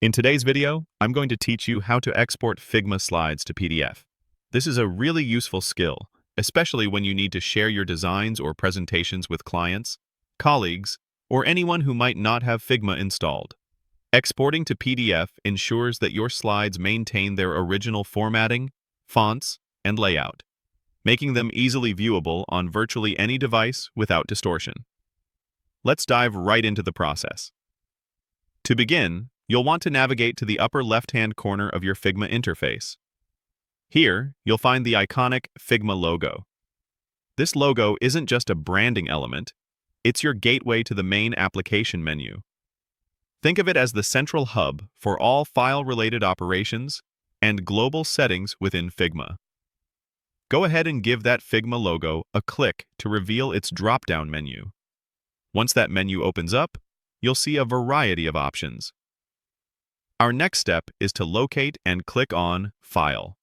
In today's video, I'm going to teach you how to export Figma slides to PDF. This is a really useful skill, especially when you need to share your designs or presentations with clients, colleagues, or anyone who might not have Figma installed. Exporting to PDF ensures that your slides maintain their original formatting, fonts, and layout, making them easily viewable on virtually any device without distortion. Let's dive right into the process. To begin, you'll want to navigate to the upper left-hand corner of your Figma interface. Here, you'll find the iconic Figma logo. This logo isn't just a branding element, it's your gateway to the main application menu. Think of it as the central hub for all file-related operations and global settings within Figma. Go ahead and give that Figma logo a click to reveal its drop-down menu. Once that menu opens up, you'll see a variety of options. Our next step is to locate and click on File.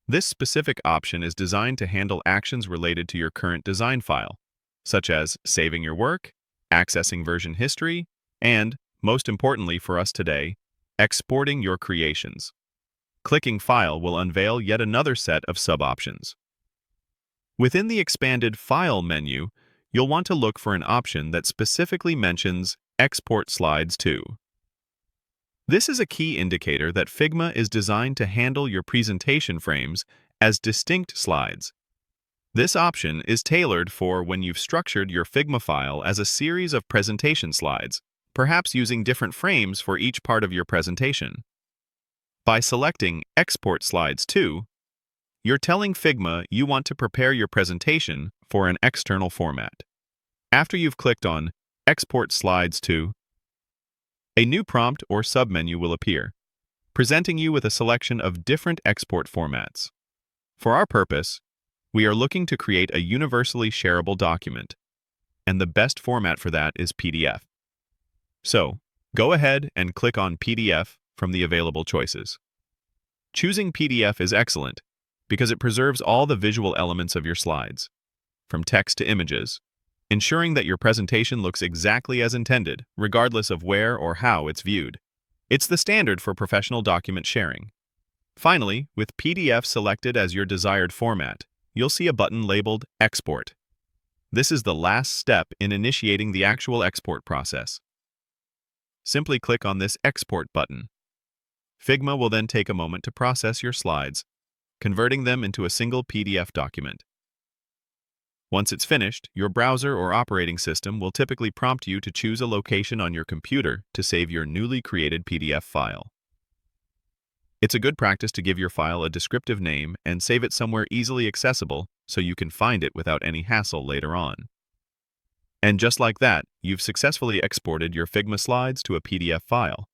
This specific option is designed to handle actions related to your current design file, such as saving your work, accessing version history, and, most importantly for us today, exporting your creations. Clicking File will unveil yet another set of sub-options. Within the expanded File menu, you'll want to look for an option that specifically mentions Export Slides to. This is a key indicator that Figma is designed to handle your presentation frames as distinct slides. This option is tailored for when you've structured your Figma file as a series of presentation slides, perhaps using different frames for each part of your presentation. By selecting Export Slides to, you're telling Figma you want to prepare your presentation for an external format. After you've clicked on Export Slides to, a new prompt or submenu will appear, presenting you with a selection of different export formats. For our purpose, we are looking to create a universally shareable document, and the best format for that is PDF. So, go ahead and click on PDF from the available choices. Choosing PDF is excellent because it preserves all the visual elements of your slides, from text to images, ensuring that your presentation looks exactly as intended, regardless of where or how it's viewed. It's the standard for professional document sharing. Finally, with PDF selected as your desired format, you'll see a button labeled Export. This is the last step in initiating the actual export process. Simply click on this Export button. Figma will then take a moment to process your slides, converting them into a single PDF document. Once it's finished, your browser or operating system will typically prompt you to choose a location on your computer to save your newly created PDF file. It's a good practice to give your file a descriptive name and save it somewhere easily accessible so you can find it without any hassle later on. And just like that, you've successfully exported your Figma slides to a PDF file.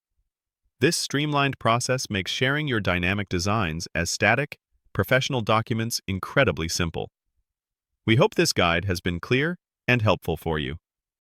This streamlined process makes sharing your dynamic designs as static, professional documents incredibly simple. We hope this guide has been clear and helpful for you.